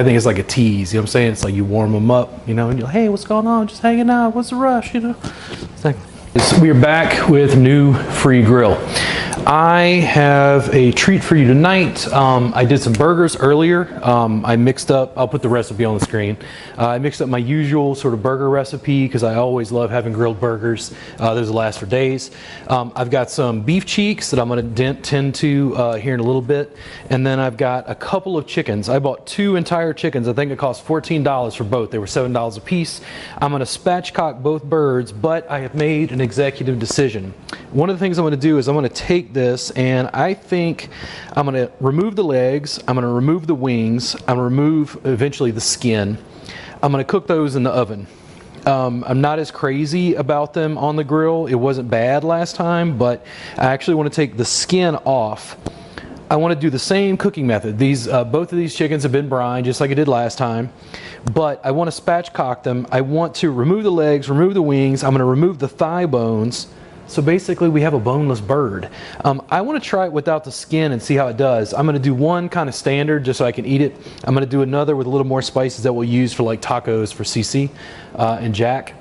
I think it's like a tease, you know what I'm saying? It's like you warm them up, you know, and you're like, hey, what's going on? Just hanging out. What's the rush, you know? It's like, we are back with new free grill. I have a treat for you tonight. I did some burgers earlier. I mixed up, I'll put the recipe on the screen. I mixed up my usual sort of burger recipe because I always love having grilled burgers. Those will last for days. I've got some beef cheeks that I'm going to tend to here in a little bit. And then I've got a couple of chickens. I bought 2 entire chickens. I think it cost $14 for both. They were $7 a piece. I'm going to spatchcock both birds, but I have made an executive decision. One of the things I'm going to do is I'm going to take this and I think I'm going to remove the legs, I'm going to remove the wings, I'm going to remove eventually the skin. I'm going to cook those in the oven. I'm not as crazy about them on the grill. It wasn't bad last time, but I actually want to take the skin off. I want to do the same cooking method. Both of these chickens have been brined just like I did last time, but I want to spatchcock them. I want to remove the legs, remove the wings. I'm going to remove the thigh bones. So basically we have a boneless bird. I want to try it without the skin and see how it does. I'm going to do one kind of standard just so I can eat it. I'm going to do another with a little more spices that we'll use for like tacos for Cece and Jack.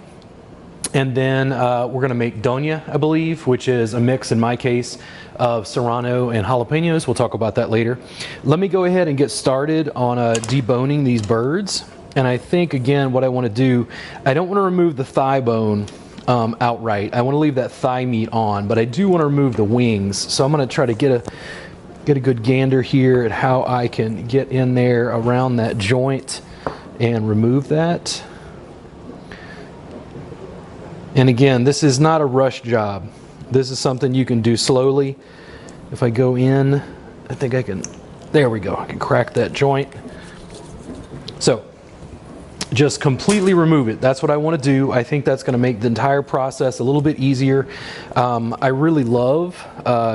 And then we're going to make dona, I believe, which is a mix in my case of serrano and jalapenos. We'll talk about that later. Let me go ahead and get started on deboning these birds. And I think, again, what I want to do, I don't want to remove the thigh bone outright. I want to leave that thigh meat on, but I do want to remove the wings. So I'm going to try to get a good gander here at how I can get in there around that joint and remove that. And again, this is not a rush job. This is something you can do slowly. If I go in, I think I can, there we go. I can crack that joint. So just completely remove it. That's what I want to do. I think that's going to make the entire process a little bit easier. I really love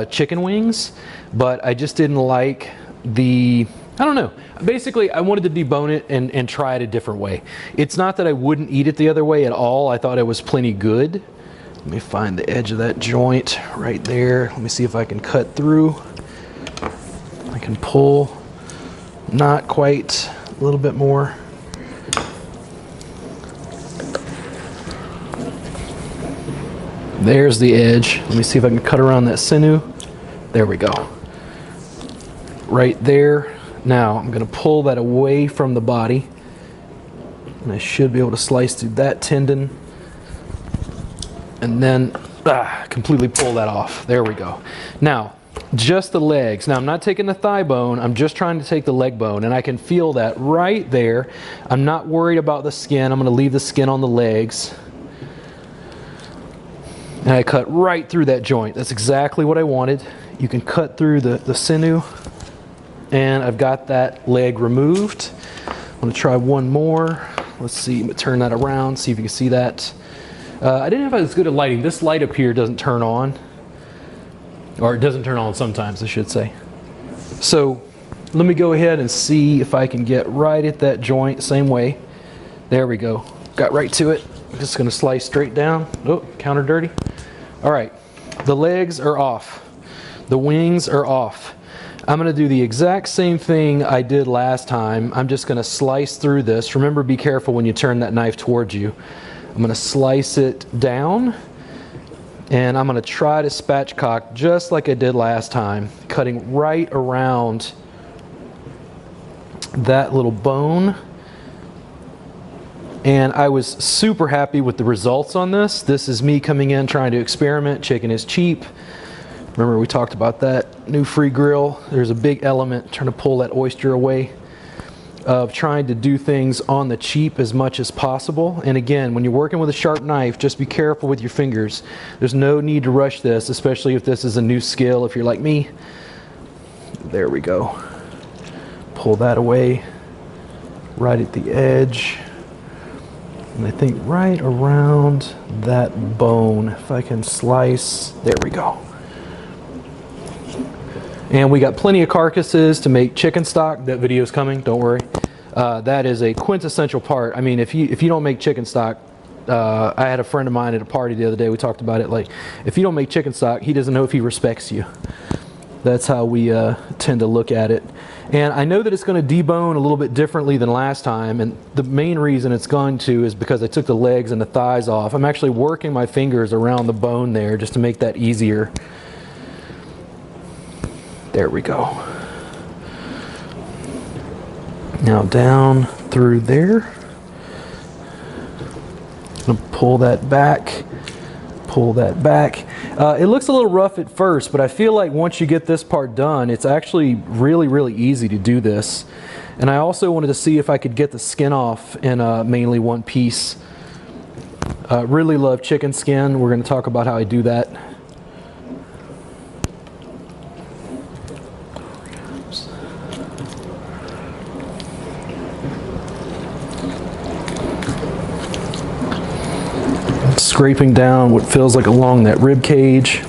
chicken wings, but I just didn't like I don't know. Basically, I wanted to debone it and try it a different way. It's not that I wouldn't eat it the other way at all. I thought it was plenty good. Let me find the edge of that joint right there. Let me see if I can cut through. I can pull, not quite, a little bit more. There's the edge. Let me see if I can cut around that sinew. There we go. Right there. Now I'm going to pull that away from the body. And I should be able to slice through that tendon. And then completely pull that off. There we go. Now, just the legs. Now I'm not taking the thigh bone. I'm just trying to take the leg bone. And I can feel that right there. I'm not worried about the skin. I'm going to leave the skin on the legs. And I cut right through that joint. That's exactly what I wanted. You can cut through the sinew. And I've got that leg removed. I'm going to try one more. Let's see, I'm going to turn that around, see if you can see that. I didn't have as good a lighting. This light up here doesn't turn on. Or it doesn't turn on sometimes, I should say. So let me go ahead and see if I can get right at that joint, same way. There we go. Got right to it. I'm just going to slice straight down. Oh, counter dirty. All right, the legs are off. The wings are off. I'm going to do the exact same thing I did last time. I'm just going to slice through this. Remember, be careful when you turn that knife towards you. I'm going to slice it down, and I'm going to try to spatchcock just like I did last time, cutting right around that little bone. And I was super happy with the results on this. This is me coming in trying to experiment. Chicken is cheap. Remember we talked about that new free grill. There's a big element trying to pull that oyster away of trying to do things on the cheap as much as possible. And again, when you're working with a sharp knife, just be careful with your fingers. There's no need to rush this, especially if this is a new skill, if you're like me. There we go. Pull that away right at the edge. And I think right around that bone, if I can slice, there we go. And we got plenty of carcasses to make chicken stock. That video's coming, don't worry. That is a quintessential part. I mean, if you don't make chicken stock, I had a friend of mine at a party the other day, we talked about it, like, if you don't make chicken stock, he doesn't know if he respects you. That's how we tend to look at it. And I know that it's going to debone a little bit differently than last time, and the main reason it's going to is because I took the legs and the thighs off. I'm actually working my fingers around the bone there just to make that easier. There we go. Now down through there. I'm going to pull that back. Pull that back. It looks a little rough at first, but I feel like once you get this part done, it's actually really, really easy to do this. And I also wanted to see if I could get the skin off in mainly one piece. Really love chicken skin. We're going to talk about how I do that. Scraping down what feels like along that rib cage.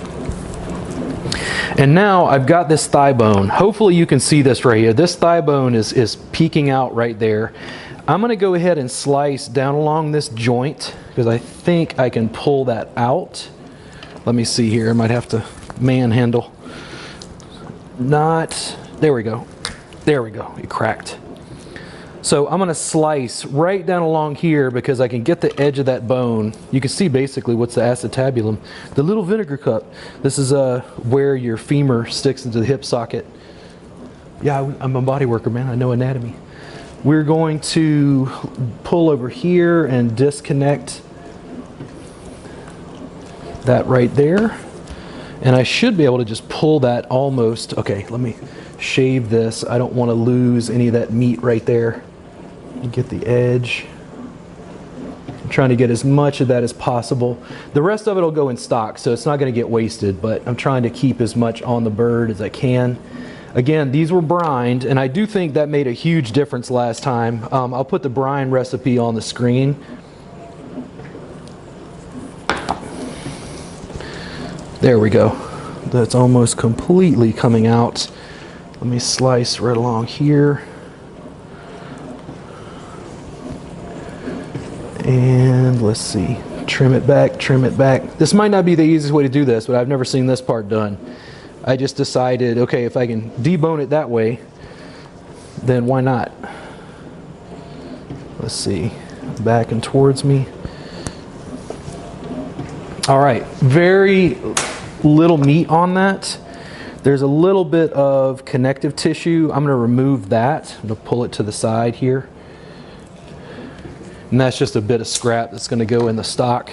And now I've got this thigh bone. Hopefully you can see this right here. This thigh bone is peeking out right there. I'm going to go ahead and slice down along this joint because I think I can pull that out. Let me see here. I might have to manhandle. Not. There we go. There we go. It cracked. So I'm going to slice right down along here because I can get the edge of that bone. You can see basically what's the acetabulum. The little vinegar cup. This is where your femur sticks into the hip socket. Yeah, I'm a body worker, man. I know anatomy. We're going to pull over here and disconnect that right there. And I should be able to just pull that almost. Okay, let me shave this. I don't want to lose any of that meat right there. Get the edge. I'm trying to get as much of that as possible. The rest of it will go in stock, so it's not going to get wasted, but I'm trying to keep as much on the bird as I can. Again, these were brined, and I do think that made a huge difference last time. I'll put the brine recipe on the screen. There we go. That's almost completely coming out. Let me slice right along here. And let's see, trim it back, trim it back. This might not be the easiest way to do this, but I've never seen this part done. I just decided, okay, if I can debone it that way, then why not? Let's see, back and towards me. All right, very little meat on that. There's a little bit of connective tissue. I'm gonna remove that. I'm gonna pull it to the side here. And that's just a bit of scrap that's going to go in the stock.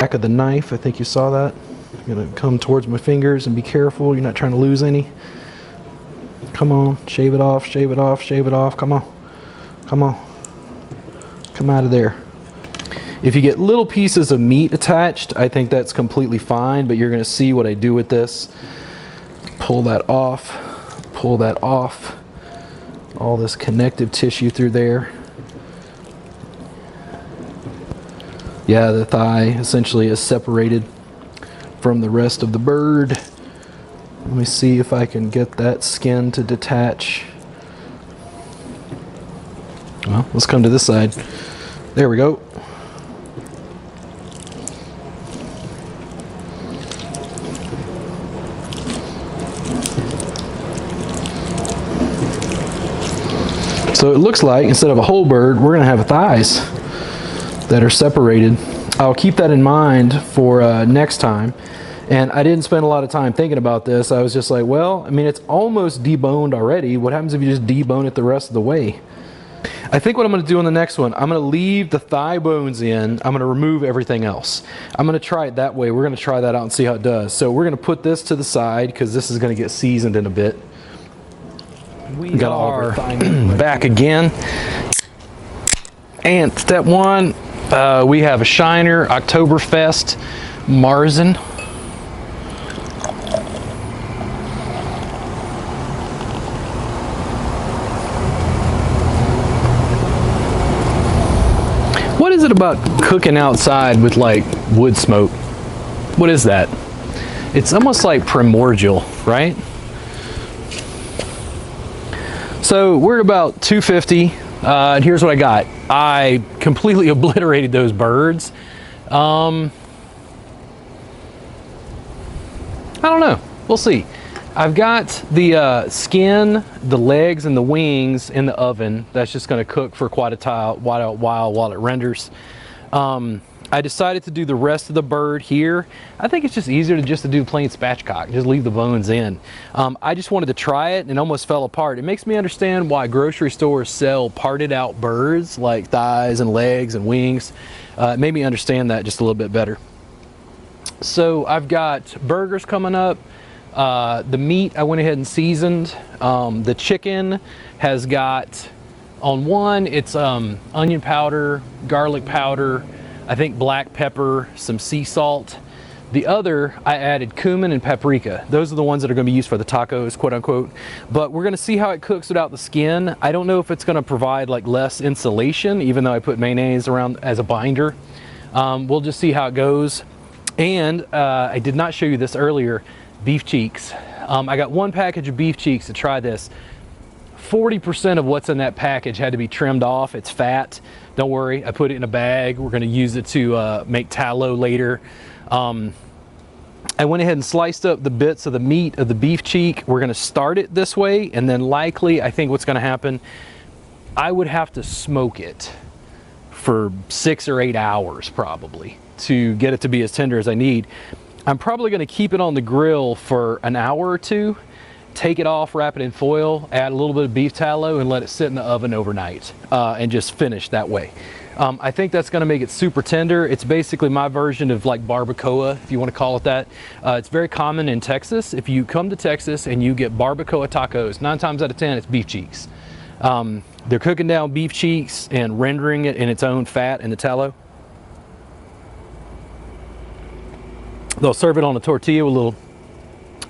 Back of the knife, I think you saw that. I'm gonna come towards my fingers and be careful. You're not trying to lose any. Come on, shave it off, shave it off, shave it off. Come on, come on, come out of there. If you get little pieces of meat attached, I think that's completely fine, but you're gonna see what I do with this. Pull that off, all this connective tissue through there. Yeah, the thigh essentially is separated from the rest of the bird. Let me see if I can get that skin to detach. Well, let's come to this side. There we go. So it looks like instead of a whole bird, we're gonna have thighs that are separated. I'll keep that in mind for next time. And I didn't spend a lot of time thinking about this. I was just like, well, I mean, it's almost deboned already. What happens if you just debone it the rest of the way? I think what I'm going to do on the next one, I'm going to leave the thigh bones in. I'm going to remove everything else. I'm going to try it that way. We're going to try that out and see how it does. So we're going to put this to the side because this is going to get seasoned in a bit. We got our back again. And step one, we have a Shiner Oktoberfest Marzen. What is it about cooking outside with like wood smoke? What is that? It's almost like primordial, right? So we're at about 250, and here's what I got. I completely obliterated those birds. I don't know, we'll see. I've got the skin, the legs, and the wings in the oven. That's just going to cook for quite a while it renders. I decided to do the rest of the bird here. I think it's just easier to do plain spatchcock, just leave the bones in. I just wanted to try it and it almost fell apart. It makes me understand why grocery stores sell parted out birds like thighs and legs and wings. It made me understand that just a little bit better. So I've got burgers coming up. The meat I went ahead and seasoned. The chicken has got, on one, it's onion powder, garlic powder, I think black pepper, some sea salt. The other, I added cumin and paprika. Those are the ones that are going to be used for the tacos, quote unquote. But we're going to see how it cooks without the skin. I don't know if it's going to provide like less insulation, even though I put mayonnaise around as a binder. We'll just see how it goes. And I did not show you this earlier. Beef cheeks. I got one package of beef cheeks to try this. 40% of what's in that package had to be trimmed off. It's fat. Don't worry, I put it in a bag. We're going to use it to make tallow later. I went ahead and sliced up the bits of the meat of the beef cheek. We're going to start it this way, and then likely, I think what's going to happen, I would have to smoke it for 6 or 8 hours probably to get it to be as tender as I need. I'm probably going to keep it on the grill for an hour or two, take it off, wrap it in foil, add a little bit of beef tallow, and let it sit in the oven overnight and just finish that way. I think that's going to make it super tender. It's basically my version of like barbacoa, if you want to call it that. It's very common in Texas. If you come to Texas and you get barbacoa tacos, 9 times out of 10 it's beef cheeks. They're cooking down beef cheeks and rendering it in its own fat in the tallow. They'll serve it on a tortilla with a little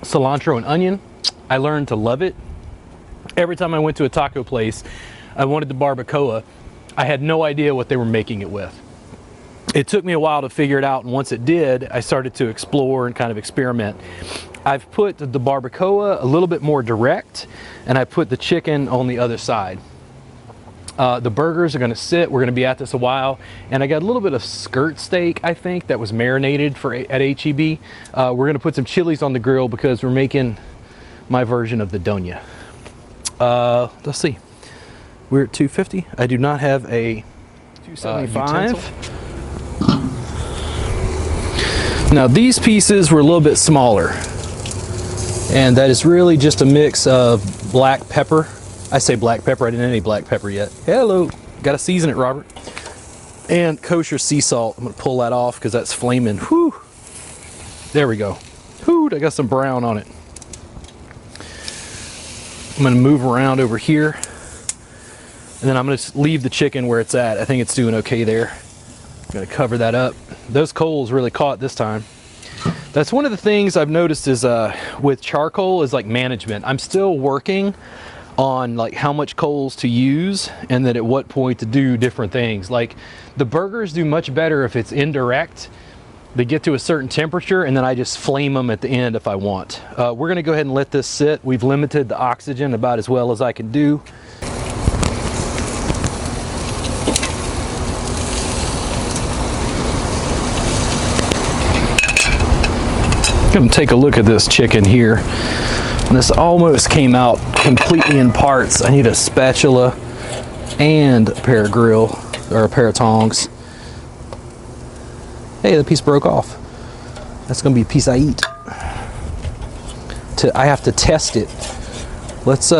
cilantro and onion. I learned to love it. Every time I went to a taco place, I wanted the barbacoa. I had no idea what they were making it with. It took me a while to figure it out, and once it did, I started to explore and kind of experiment. I've put the barbacoa a little bit more direct, and I put the chicken on the other side. The burgers are going to sit. We're going to be at this a while, and I got a little bit of skirt steak, I think, that was marinated at HEB. We're going to put some chilies on the grill because we're making my version of the dona. Let's see. We're at 250. I do not have a 275. Now these pieces were a little bit smaller, and that is really just a mix of black pepper. I say black pepper, I didn't have any black pepper yet. Hello, gotta season it, Robert. And kosher sea salt. I'm gonna pull that off because that's flaming. Whew. There we go. Whew, I got some brown on it. I'm gonna move around over here, and then I'm gonna just leave the chicken where it's at. I think it's doing okay there. I'm gonna cover that up. Those coals really caught this time. That's one of the things I've noticed is with charcoal is like management. I'm still working on like how much coals to use and then at what point to do different things. Like the burgers do much better if it's indirect. They get to a certain temperature and then I just flame them at the end if I want. We're gonna go ahead and let this sit. We've limited the oxygen about as well as I can do. Come take a look at this chicken here. This almost came out completely in parts. I need a spatula and a pair of grill, or a pair of tongs. Hey, the piece broke off. That's gonna be a piece I eat. I have to test it. Let's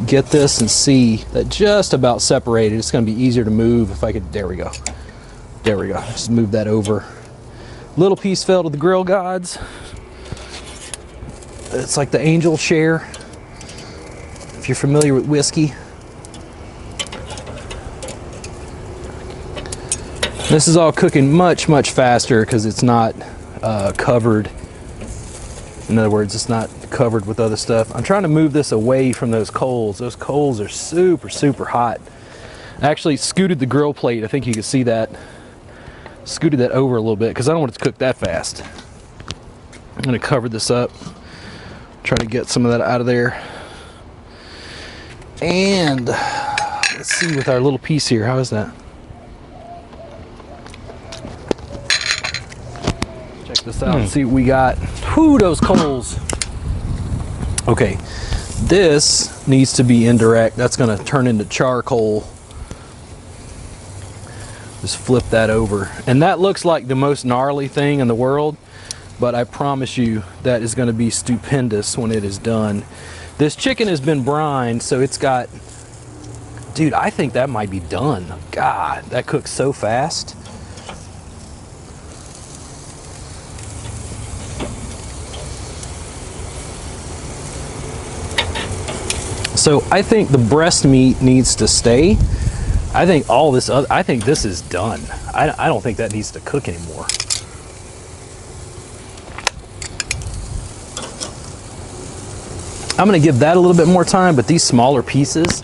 get this and see that just about separated. It's gonna be easier to move if I could, there we go. There we go, just move that over. Little piece fell to the grill gods. It's like the angel share, if you're familiar with whiskey. This is all cooking much, much faster because it's not covered. In other words, it's not covered with other stuff. I'm trying to move this away from those coals. Those coals are super, super hot. I actually scooted the grill plate. I think you can see that. Scooted that over a little bit because I don't want it to cook that fast. I'm going to cover this up. Try to get some of that out of there. And let's see with our little piece here, how is that? Check this out and see what we got. Whoo, those coals. Okay, this needs to be indirect. That's gonna turn into charcoal. Just flip that over. And that looks like the most gnarly thing in the world. But I promise you that is going to be stupendous when it is done. This chicken has been brined, so it's got, dude, I think that might be done. God, that cooks so fast. So I think the breast meat needs to stay. I think all this other, I think this is done. I don't think that needs to cook anymore. I'm gonna give that a little bit more time, but these smaller pieces,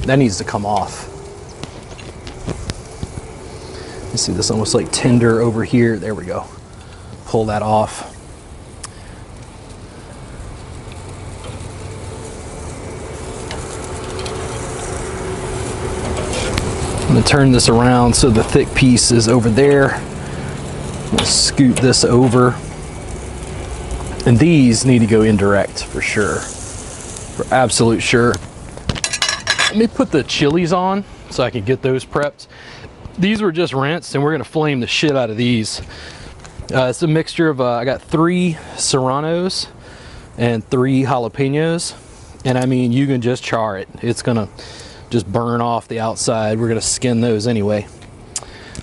that needs to come off. You see this almost like tender over here. There we go. Pull that off. I'm gonna turn this around so the thick piece is over there. I'm gonna scoot this over. And these need to go indirect for sure. For absolute sure. Let me put the chilies on so I can get those prepped. These were just rinsed and we're gonna flame the shit out of these. It's a mixture of, I got 3 serranos and 3 jalapenos. And I mean, you can just char it. It's gonna just burn off the outside. We're gonna skin those anyway.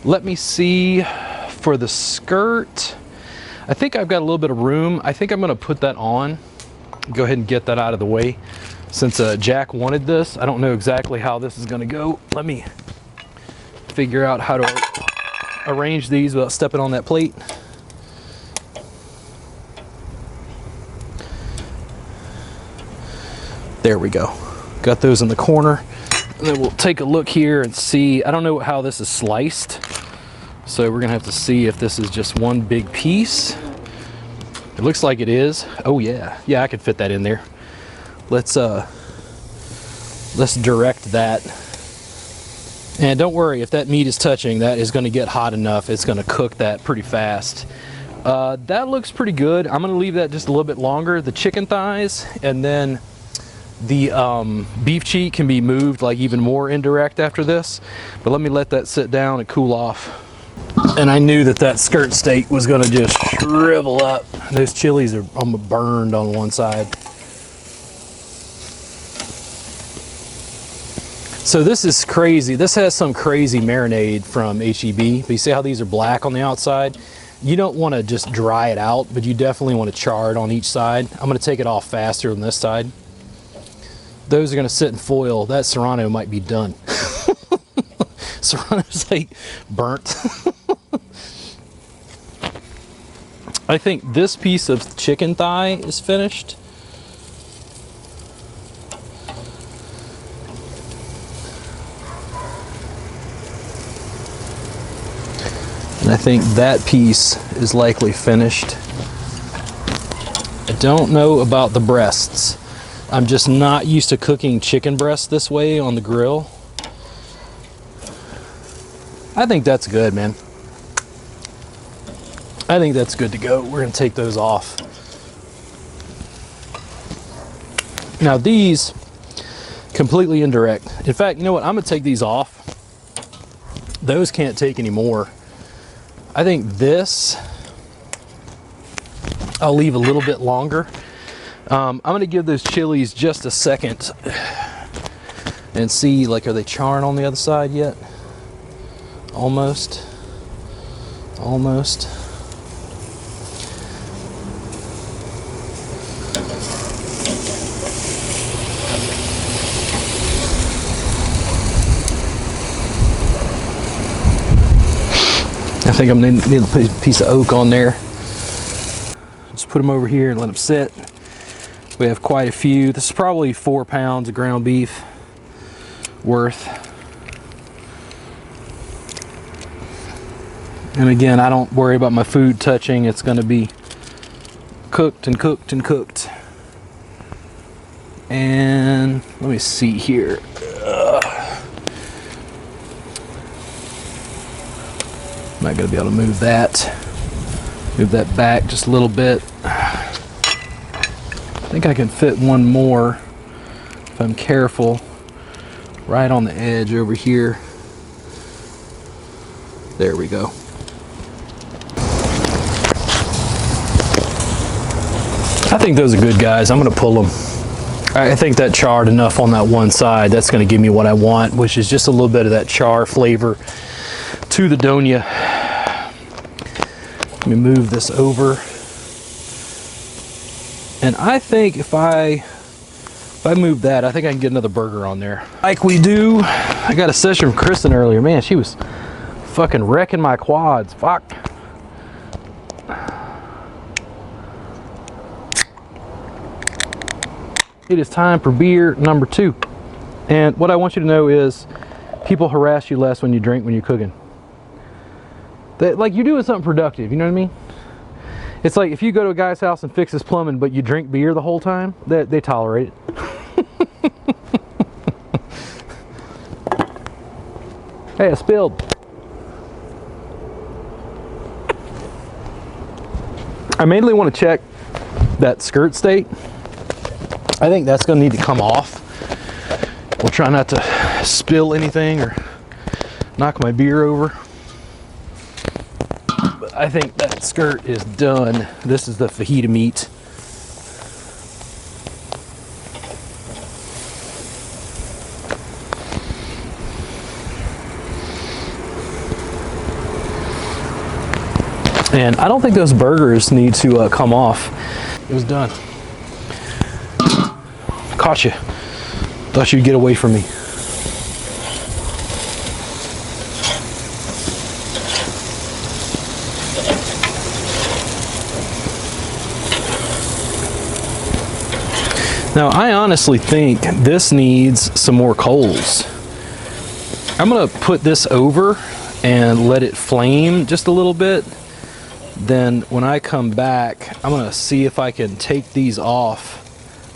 Let me see for the skirt. I think I've got a little bit of room. I think I'm gonna put that on. Go ahead and get that out of the way. Since Jack wanted this, I don't know exactly how this is gonna go. Let me figure out how to arrange these without stepping on that plate. There we go. Got those in the corner. And then we'll take a look here and see. I don't know how this is sliced. So we're gonna have to see if this is just one big piece. It looks like it is. Oh yeah, yeah, I could fit that in there. Let's direct that. And don't worry, if that meat is touching, that is gonna get hot enough. It's gonna cook that pretty fast. That looks pretty good. I'm gonna leave that just a little bit longer. The chicken thighs and then the beef cheek can be moved like even more indirect after this. But let me let that sit down and cool off. And I knew that that skirt steak was gonna just shrivel up. Those chilies are burned on one side. So this is crazy. This has some crazy marinade from H-E-B. But you see how these are black on the outside? You don't want to just dry it out, but you definitely want to char it on each side. I'm going to take it off faster than this side. Those are going to sit in foil. That serrano might be done. Serrano's like burnt. I think this piece of chicken thigh is finished. think that piece is likely finished. I don't know about the breasts. I'm just not used to cooking chicken breasts this way on the grill. I think that's good, man. I think that's good to go. We're gonna take those off. Now these, completely indirect. In fact, you know what? I'm gonna take these off. Those can't take any more. I think this, I'll leave a little bit longer. I'm gonna give those chilies just a second and see, like, are they charring on the other side yet? Almost. Almost. I think I'm gonna need a piece of oak on there. Just put them over here and let them sit. We have quite a few. This is probably 4 pounds of ground beef worth. And again, I don't worry about my food touching. It's gonna be cooked and cooked and cooked. And let me see here. I'm not gonna be able to move that back just a little bit. I think I can fit one more if I'm careful, right on the edge over here. There we go. I think those are good, guys. I'm gonna pull them. I think that charred enough on that one side. That's gonna give me what I want, which is just a little bit of that char flavor to the dona. Let me move this over. And I think if I move that, I think I can get another burger on there. Like we do. I got a session from Kristen earlier. Man, she was fucking wrecking my quads. Fuck. It is time for beer number 2. And what I want you to know is people harass you less when you drink when you're cooking. Like, you're doing something productive, you know what I mean? It's like if you go to a guy's house and fix his plumbing, but you drink beer the whole time, they tolerate it. Hey, I spilled. I mainly want to check that skirt state. I think that's going to need to come off. We'll try not to spill anything or knock my beer over. But I think that skirt is done. This is the fajita meat. And I don't think those burgers need to come off. It was done. Caught you. Thought you'd get away from me. Now, I honestly think this needs some more coals. I'm gonna put this over and let it flame just a little bit. Then when I come back, I'm gonna see if I can take these off.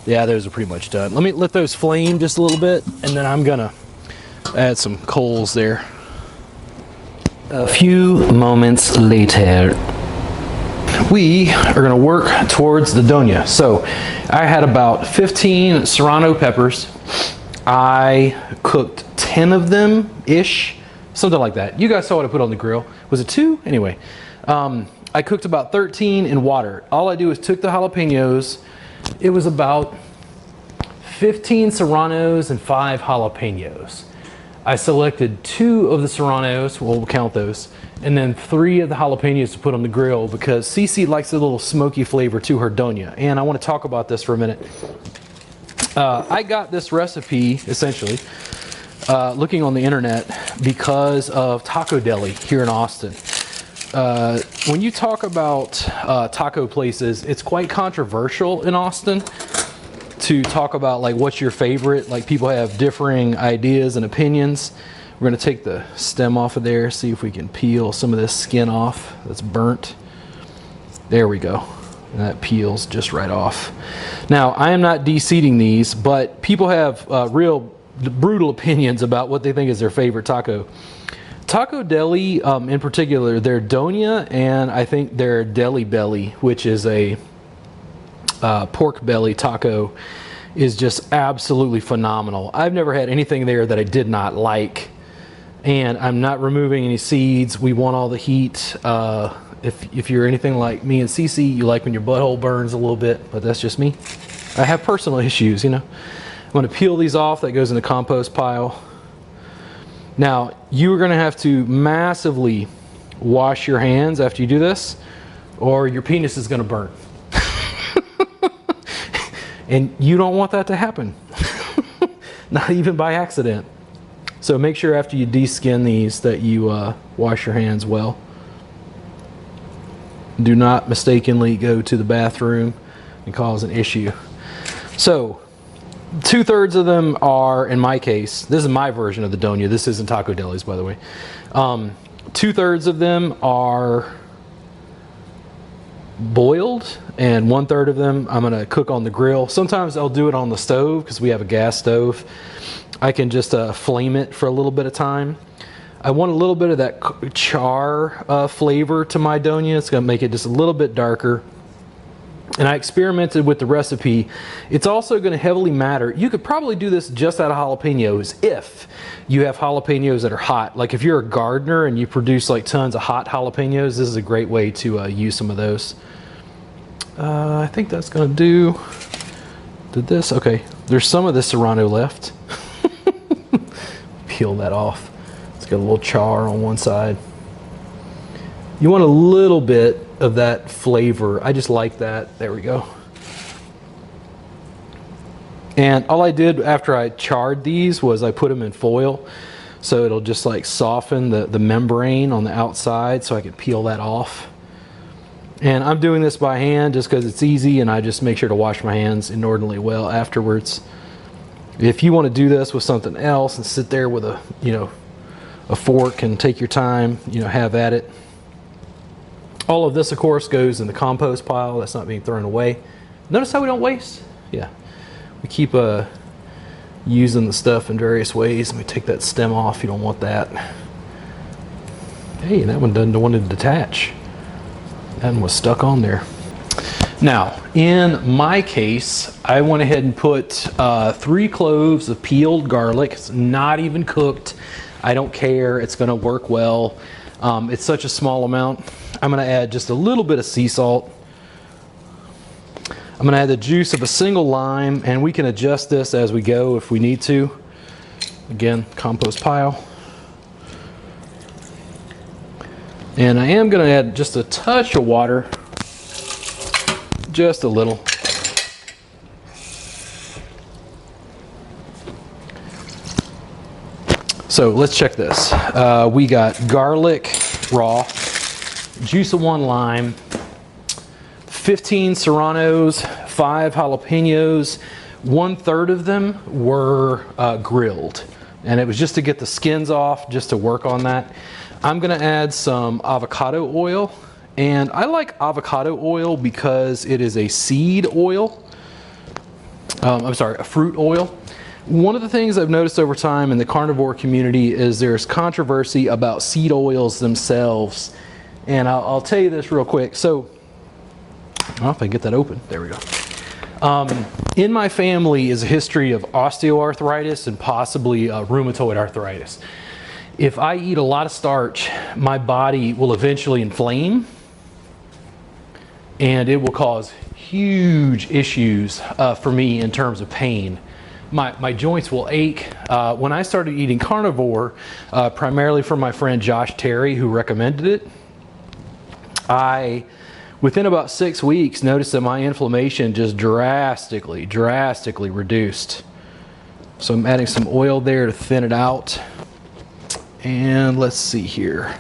Yeah, those are pretty much done. Let me let those flame just a little bit, and then I'm gonna add some coals there. A few moments later, we are gonna work towards the dona. So I had about 15 serrano peppers. I cooked 10 of them ish, something like that. You guys saw what I put on the grill. Was it 2? Anyway, I cooked about 13 in water. All I do is took the jalapenos. It was about 15 serranos and 5 jalapenos. I selected 2 of the serranos, well, we'll count those, and then 3 of the jalapenos to put on the grill because Cece likes a little smoky flavor to her dona. And I want to talk about this for a minute. I got this recipe, essentially, looking on the internet because of Taco Deli here in Austin. When you talk about taco places, it's quite controversial in Austin to talk about like what's your favorite. Like people have differing ideas and opinions, We're going to take the stem off of there, see if we can peel some of this skin off that's burnt. There we go. And that peels just right off. Now, I am not de-seeding these, but people have real brutal opinions about what they think is their favorite taco. Taco Deli, in particular, their dona and I think their deli belly, which is a pork belly taco, is just absolutely phenomenal. I've never had anything there that I did not like. And I'm not removing any seeds. We want all the heat. If you're anything like me and Cece, you like when your butthole burns a little bit, but that's just me. I have personal issues, you know. I'm gonna peel these off. That goes in the compost pile. Now, you're gonna have to massively wash your hands after you do this, or your penis is gonna burn. And you don't want that to happen. Not even by accident. So make sure after you de-skin these that you wash your hands well. Do not mistakenly go to the bathroom and cause an issue. So 2/3 of them are, in my case, this is my version of the dona. This isn't Taco Deli's, by the way. 2/3 of them are boiled, and 1/3 of them I'm gonna cook on the grill. Sometimes I'll do it on the stove because we have a gas stove. I can just flame it for a little bit of time. I want a little bit of that char flavor to my dona. It's gonna make it just a little bit darker. And I experimented with the recipe. It's also gonna heavily matter. You could probably do this just out of jalapenos if you have jalapenos that are hot. Like if you're a gardener and you produce like tons of hot jalapenos, this is a great way to use some of those. I think that's gonna do. Did this? Okay, there's some of the serrano left. Peel that off. It's got a little char on one side. You want a little bit of that flavor. I just like that. There we go. And all I did after I charred these was I put them in foil, so it'll just like soften the membrane on the outside so I can peel that off. And I'm doing this by hand just because it's easy, and I just make sure to wash my hands inordinately well afterwards. If you want to do this with something else and sit there with a, you know, a fork and take your time, you know, have at it. All of this, of course, goes in the compost pile. That's not being thrown away. Notice how we don't waste? Yeah. We keep using the stuff in various ways. Let me take that stem off. You don't want that. Hey, that one doesn't want to detach. That one was stuck on there. Now, in my case, I went ahead and put 3 cloves of peeled garlic. It's not even cooked. I don't care. It's going to work well. It's such a small amount. I'm going to add just a little bit of sea salt. I'm going to add the juice of a single lime, and we can adjust this as we go if we need to. Again, compost pile. And I am going to add just a touch of water. Just a little. So let's check this. We got garlic raw, juice of 1 lime, 15 serranos, 5 jalapenos. 1/3 of them were grilled, and it was just to get the skins off, just to work on that. I'm gonna add some avocado oil. And I like avocado oil because it is a seed oil. I'm sorry, a fruit oil. One of the things I've noticed over time in the carnivore community is there's controversy about seed oils themselves. And I'll tell you this real quick. So, well, if I get that open, there we go. In my family is a history of osteoarthritis and possibly rheumatoid arthritis. If I eat a lot of starch, my body will eventually inflame, and it will cause huge issues for me in terms of pain. My joints will ache. When I started eating carnivore, primarily from my friend Josh Terry, who recommended it, I, within about 6 weeks, noticed that my inflammation just drastically reduced. So I'm adding some oil there to thin it out. And let's see here.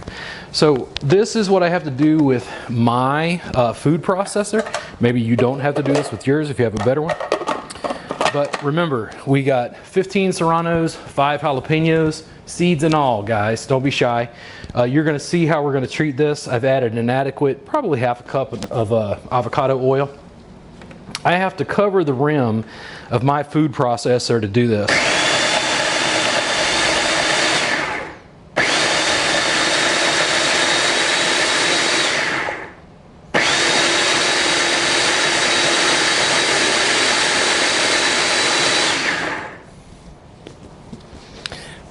So this is what I have to do with my food processor. Maybe you don't have to do this with yours if you have a better one. But remember, we got 15 serranos, 5 jalapenos, seeds and all, guys. Don't be shy. You're going to see how we're going to treat this. I've added an adequate, probably half a cup of avocado oil. I have to cover the rim of my food processor to do this.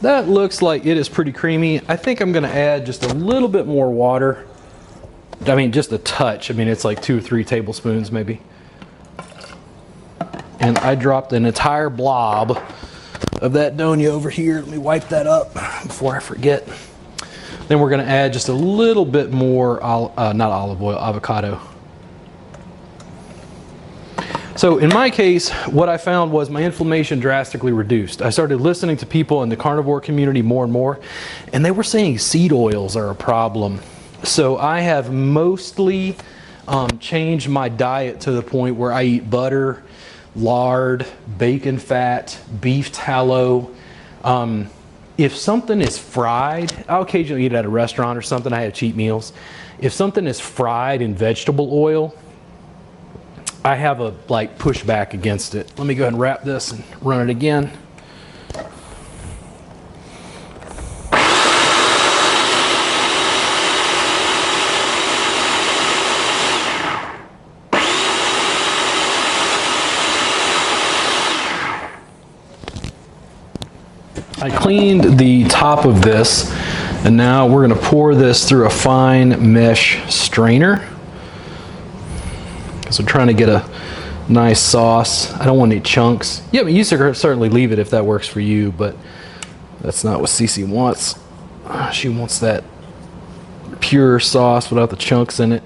That looks like it is pretty creamy. I think I'm going to add just a little bit more water. I mean, just a touch. I mean, it's like 2 or 3 tablespoons maybe. And I dropped an entire blob of that dona over here. Let me wipe that up before I forget. Then we're going to add just a little bit more, not olive oil, avocado. So in my case, what I found was my inflammation drastically reduced. I started listening to people in the carnivore community more and more, and they were saying seed oils are a problem. So I have mostly changed my diet to the point where I eat butter, lard, bacon fat, beef tallow. If something is fried, I'll occasionally eat it at a restaurant or something. I have cheat meals. If something is fried in vegetable oil, I have a pushback against it. Let me go ahead and wrap this and run it again. I cleaned the top of this, and now we're going to pour this through a fine mesh strainer. So I'm trying to get a nice sauce. I don't want any chunks. Yeah, but you certainly leave it if that works for you, but that's not what Cece wants. She wants that pure sauce without the chunks in it.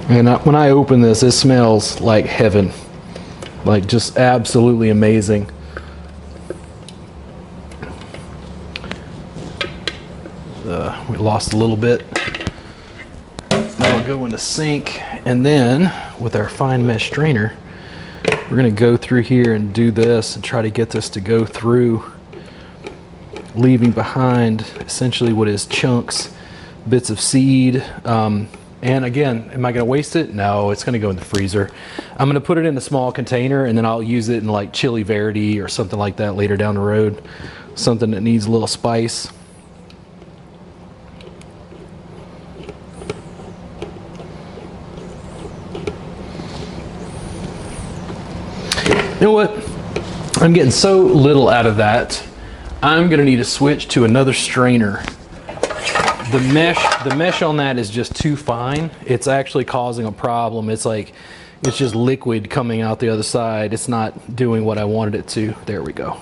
And when I open this, it smells like heaven. Like just absolutely amazing. We lost a little bit. Now we'll go in the sink, and then with our fine mesh strainer, we're going to go through here and do this and try to get this to go through, leaving behind essentially what is chunks, bits of seed. And again, am I going to waste it? No, it's going to go in the freezer. I'm going to put it in a small container, and then I'll use it in like chili verde or something like that later down the road. Something that needs a little spice. You know what? I'm getting so little out of that. I'm going to need to switch to another strainer. The mesh on that is just too fine. It's actually causing a problem. It's just liquid coming out the other side. It's not doing what I wanted it to. There we go.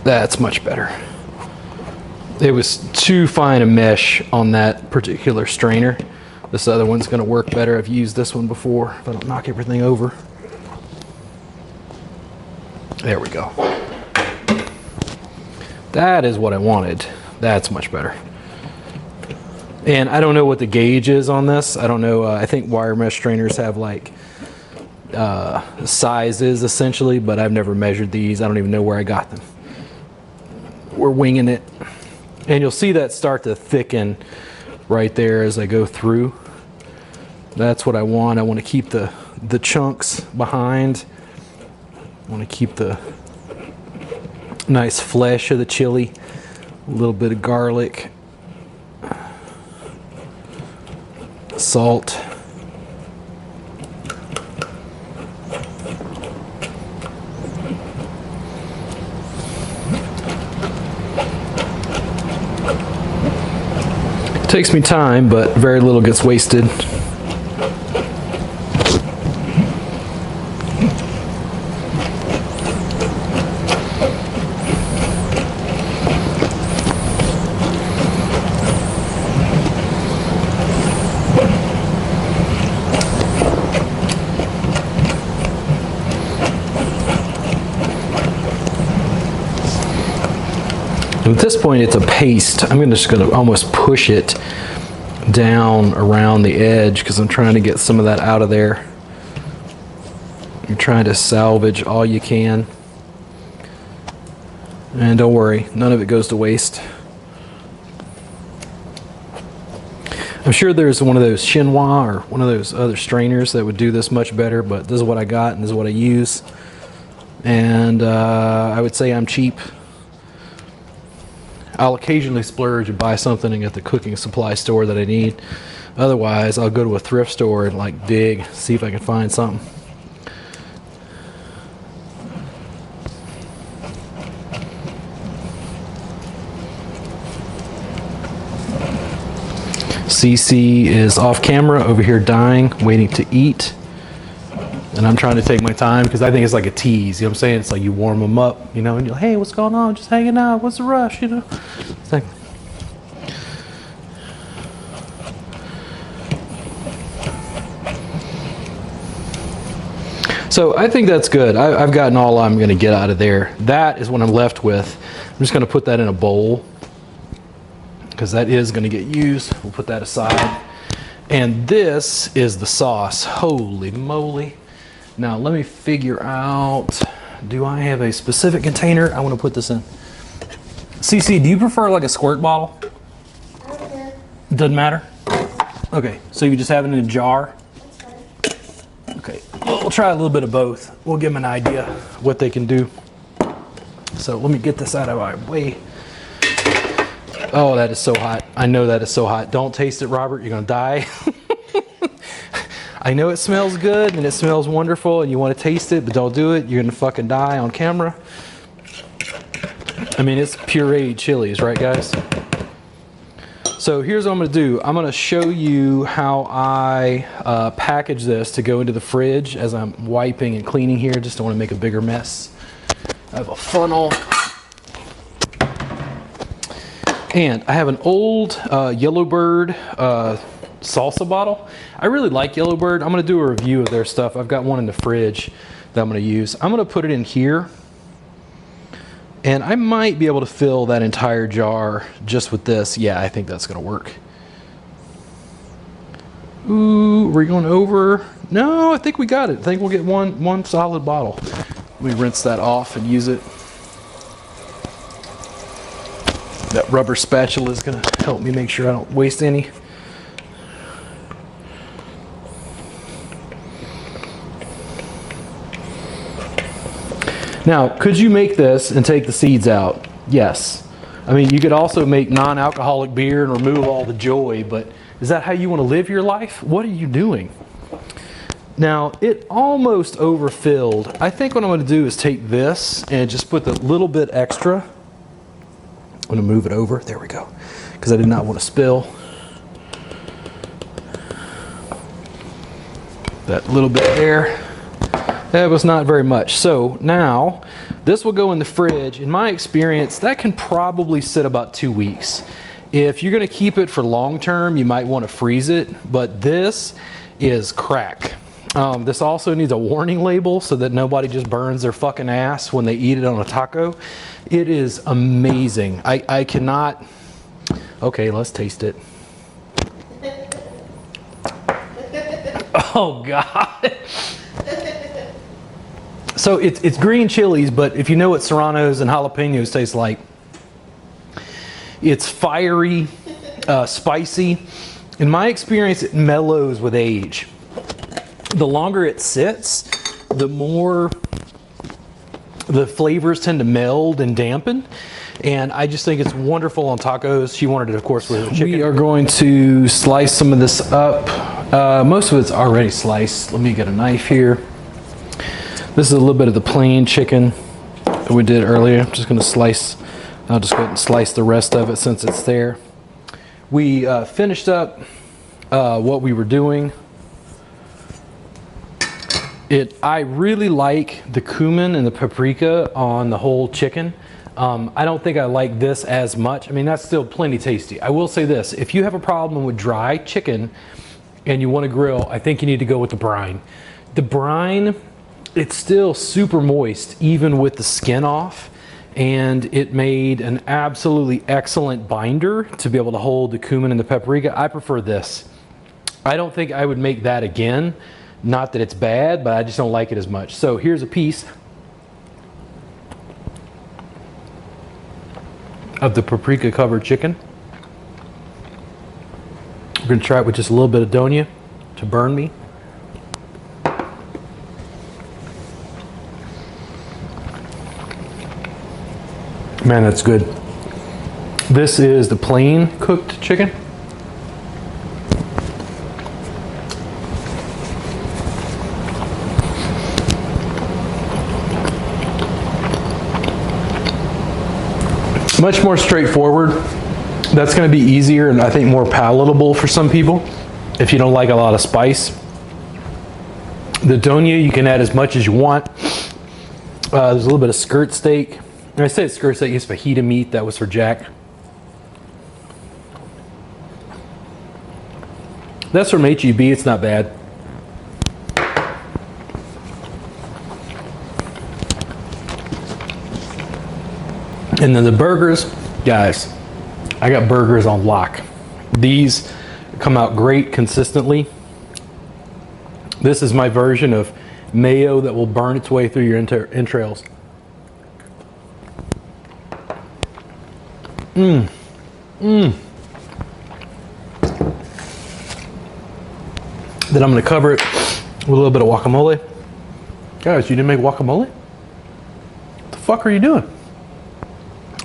That's much better. It was too fine a mesh on that particular strainer. This other one's going to work better. I've used this one before if I don't knock everything over. There we go. That is what I wanted. That's much better. And I don't know what the gauge is on this. I don't know. I think wire mesh strainers have like sizes essentially, but I've never measured these. I don't even know where I got them. We're winging it. And you'll see that start to thicken right there as I go through. That's what I want. I want to keep the chunks behind. I want to keep the nice flesh of the chili. A little bit of garlic. Salt. Takes me time, but very little gets wasted. At this point, it's a paste. I'm just going to almost push it down around the edge because I'm trying to get some of that out of there. You're trying to salvage all you can. And don't worry, none of it goes to waste. I'm sure there's one of those chinois or one of those other strainers that would do this much better, but this is what I got and this is what I use. And I would say I'm cheap. I'll occasionally splurge and buy something at the cooking supply store that I need. Otherwise, I'll go to a thrift store and like dig, see if I can find something. CC is off camera over here dying, waiting to eat. And I'm trying to take my time because I think it's like a tease. You know what I'm saying? It's like you warm them up, you know, and you're like, hey, what's going on? Just hanging out. What's the rush? You know? It's like, so I think that's good. I've gotten all I'm going to get out of there. That is what I'm left with. I'm just going to put that in a bowl because that is going to get used. We'll put that aside. And this is the sauce. Holy moly. Now let me figure out, do I have a specific container I want to put this in? CC, do you prefer like a squirt bottle? Okay. Doesn't matter? Okay, so you just have it in a jar? Okay, we'll try a little bit of both. We'll give them an idea of what they can do. So let me get this out of my way. Oh, that is so hot. I know that is so hot. Don't taste it, Robert. You're going to die. I know it smells good and it smells wonderful and you want to taste it, but don't do it. You're going to fucking die on camera. I mean, it's pureed chilies, right, guys? So here's what I'm going to do. I'm going to show you how I package this to go into the fridge as I'm wiping and cleaning here. Just don't want to make a bigger mess. I have a funnel. And I have an old Yellowbird salsa bottle. I really like Yellowbird. I'm going to do a review of their stuff. I've got one in the fridge that I'm going to use. I'm going to put it in here. And I might be able to fill that entire jar just with this. Yeah, I think that's going to work. Ooh, we're going over. No, I think we got it. I think we'll get one solid bottle. Let me rinse that off and use it. That rubber spatula is going to help me make sure I don't waste any. Now, could you make this and take the seeds out? Yes. I mean, you could also make non-alcoholic beer and remove all the joy, but is that how you want to live your life? What are you doing? Now, it almost overfilled. I think what I'm going to do is take this and just put a little bit extra. I'm going to move it over. There we go. Because I did not want to spill. That little bit there. That was not very much. So now this will go in the fridge. In my experience, that can probably sit about 2 weeks. If you're going to keep it for long term, you might want to freeze it. But this is crack. This also needs a warning label so that nobody just burns their fucking ass when they eat it on a taco. It is amazing. I cannot. Okay, let's taste it. Oh God. So it's green chilies, but if you know what serranos and jalapenos taste like, it's fiery, spicy. In my experience, it mellows with age. The longer it sits, the more the flavors tend to meld and dampen. And I just think it's wonderful on tacos. She wanted it, of course, with chicken. We are going to slice some of this up. Most of it's already sliced. Let me get a knife here. This is a little bit of the plain chicken that we did earlier. I'm just going to slice. I'll just go ahead and slice the rest of it since it's there. We finished up what we were doing. I really like the cumin and the paprika on the whole chicken. I don't think I like this as much. I mean, that's still plenty tasty. I will say this, if you have a problem with dry chicken and you want to grill, I think you need to go with the brine. The brine, it's still super moist even with the skin off. and it made an absolutely excellent binder to be able to hold the cumin and the paprika. I prefer this. I don't think I would make that again. Not that it's bad, but I just don't like it as much. So here's a piece of the paprika covered chicken. We're gonna try it with just a little bit of dona to burn me. Man, that's good. This is the plain cooked chicken. Much more straightforward. That's going to be easier and I think more palatable for some people if you don't like a lot of spice. The dona, you can add as much as you want. There's a little bit of skirt steak. When I say skirt steak, it's fajita meat. That was for Jack. That's from H-E-B. It's not bad. And then the burgers, guys, I got burgers on lock. These come out great consistently. This is my version of mayo that will burn its way through your entrails. Then I'm gonna cover it with a little bit of guacamole. Guys, you didn't make guacamole? What the fuck are you doing?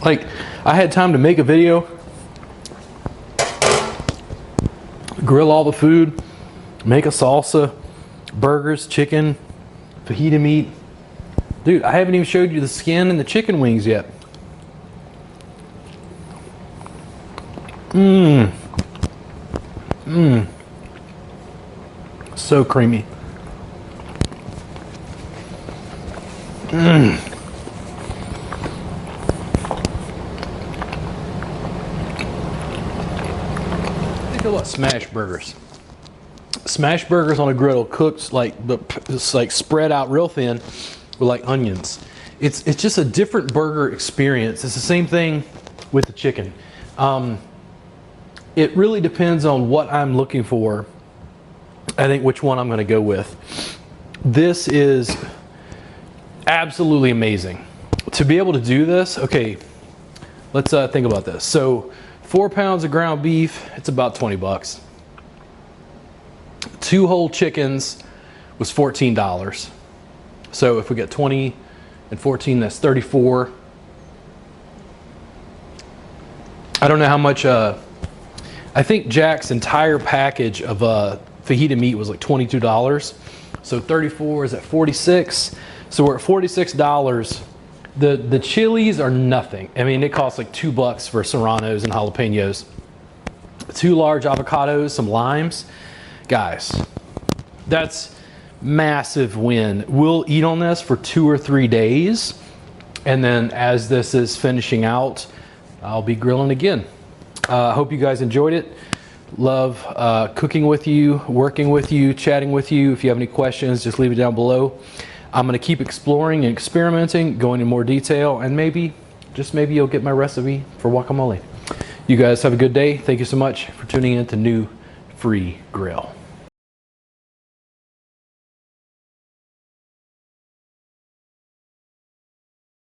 Like, I had time to make a video, grill all the food, make a salsa, burgers, chicken, fajita meat. Dude, I haven't even showed you the skin and the chicken wings yet. So creamy. Think about smash burgers. Smash burgers on a griddle cooked like it's like spread out real thin with like onions. It's just a different burger experience. It's the same thing with the chicken. It really depends on what I'm looking for. I think which one I'm going to go with. This is absolutely amazing. To be able to do this, okay, let's think about this. So 4 pounds of ground beef, it's about 20 bucks. 2 whole chickens was $14. So if we get 20 and 14, that's 34. I don't know how much, I think Jack's entire package of fajita meat was like $22. So 34 is at 46. So we're at $46. The chilies are nothing. I mean, it costs like $2 for serranos and jalapenos. 2 large avocados, some limes. Guys, that's massive win. We'll eat on this for 2 or 3 days. And then as this is finishing out, I'll be grilling again. I hope you guys enjoyed it. Love cooking with you, working with you, chatting with you. If you have any questions, just leave it down below. I'm going to keep exploring and experimenting, going in more detail, and maybe, just maybe you'll get my recipe for guacamole. You guys have a good day. Thank you so much for tuning in to New Free Grill.